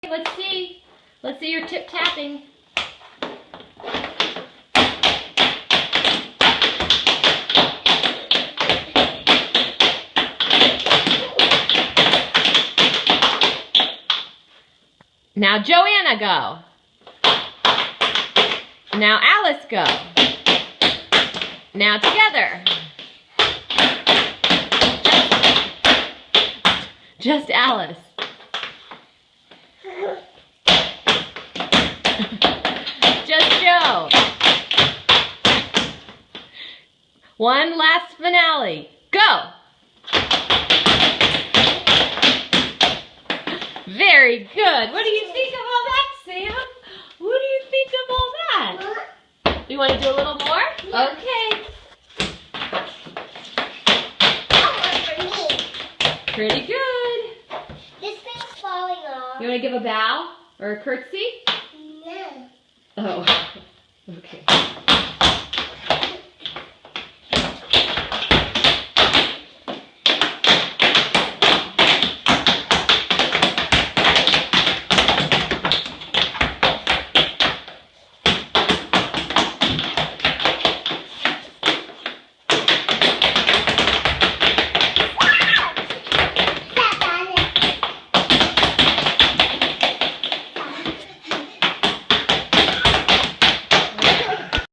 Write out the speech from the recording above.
Let's see. Let's see your tip tapping. Now Joanna, go. Now Alice, go. Now together. Just Alice. Just Joe. One last finale. Go. Very good. What do you think of all that, Sam? What do you think of all that? You want to do a little more? Yeah. Okay. Pretty good. This thing's falling off. You want to give a bow or a curtsy? No. Oh, okay.